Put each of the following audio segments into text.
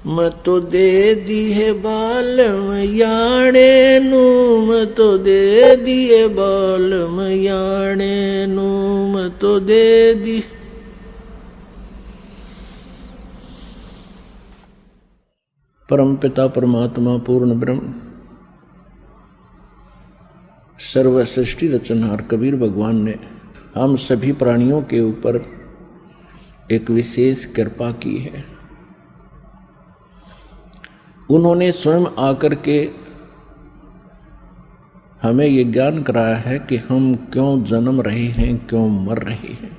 मतो दे दिए बालम याणे नू, मतो दे दिए बालम याणे नू, मतो दे दी। परम पिता परमात्मा पूर्ण ब्रह्म सर्व सृष्टि रचनहार कबीर भगवान ने हम सभी प्राणियों के ऊपर एक विशेष कृपा की है। उन्होंने स्वयं आकर के हमें ये ज्ञान कराया है कि हम क्यों जन्म रहे हैं, क्यों मर रहे हैं।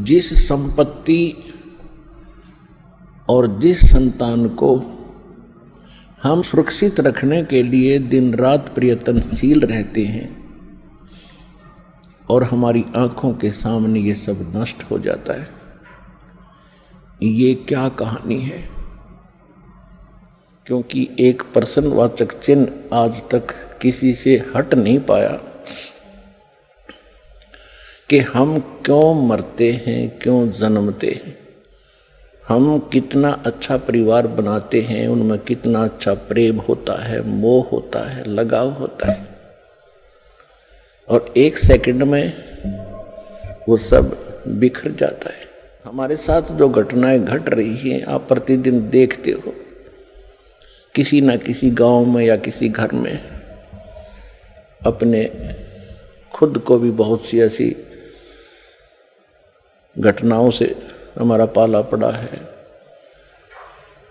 जिस संपत्ति और जिस संतान को हम सुरक्षित रखने के लिए दिन रात प्रयत्नशील रहते हैं और हमारी आंखों के सामने ये सब नष्ट हो जाता है, ये क्या कहानी है। क्योंकि एक प्रश्नवाचक चिन्ह आज तक किसी से हट नहीं पाया कि हम क्यों मरते हैं, क्यों जन्मते हैं। हम कितना अच्छा परिवार बनाते हैं, उनमें कितना अच्छा प्रेम होता है, मोह होता है, लगाव होता है, और एक सेकंड में वो सब बिखर जाता है। हमारे साथ जो घटनाएं घट रही हैं आप प्रतिदिन देखते हो, किसी न किसी गांव में या किसी घर में अपने खुद को भी बहुत सी ऐसी घटनाओं से हमारा पाला पड़ा है।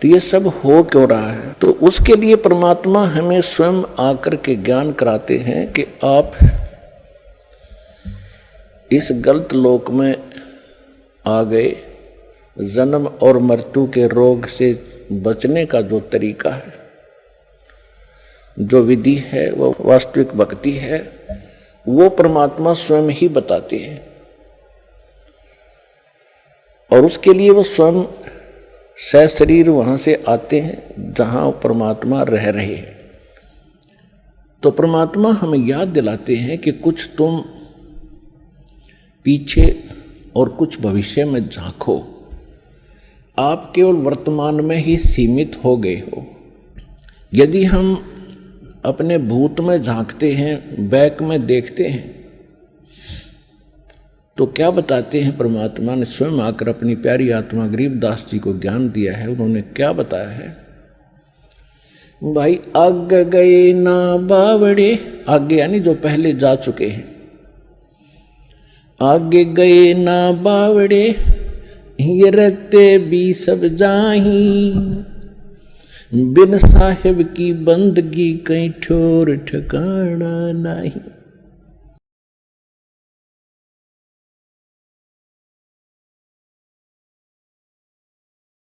तो ये सब हो क्यों रहा है? तो उसके लिए परमात्मा हमें स्वयं आकर के ज्ञान कराते हैं कि आप इस गलत लोक में आ गए। जन्म और मृत्यु के रोग से बचने का जो तरीका है, जो विधि है, वो वास्तविक भक्ति है, वो परमात्मा स्वयं ही बताते हैं। और उसके लिए वो स्वयं सशरीर वहां से आते हैं जहां परमात्मा रह रहे हैं। तो परमात्मा हमें याद दिलाते हैं कि कुछ तुम पीछे और कुछ भविष्य में झांको। आप केवल वर्तमान में ही सीमित हो गए हो। यदि हम अपने भूत में झांकते हैं, बैक में देखते हैं, तो क्या बताते हैं परमात्मा ने स्वयं आकर अपनी प्यारी आत्मा गरीबदास जी को ज्ञान दिया है। उन्होंने क्या बताया है? भाई आगे गए ना बावड़े, आगे यानी जो पहले जा चुके हैं, आगे गए ना बावड़े ये रहते भी सब जाही, बिन साहिब की बंदगी कहीं ठोर ठिकाना नहीं।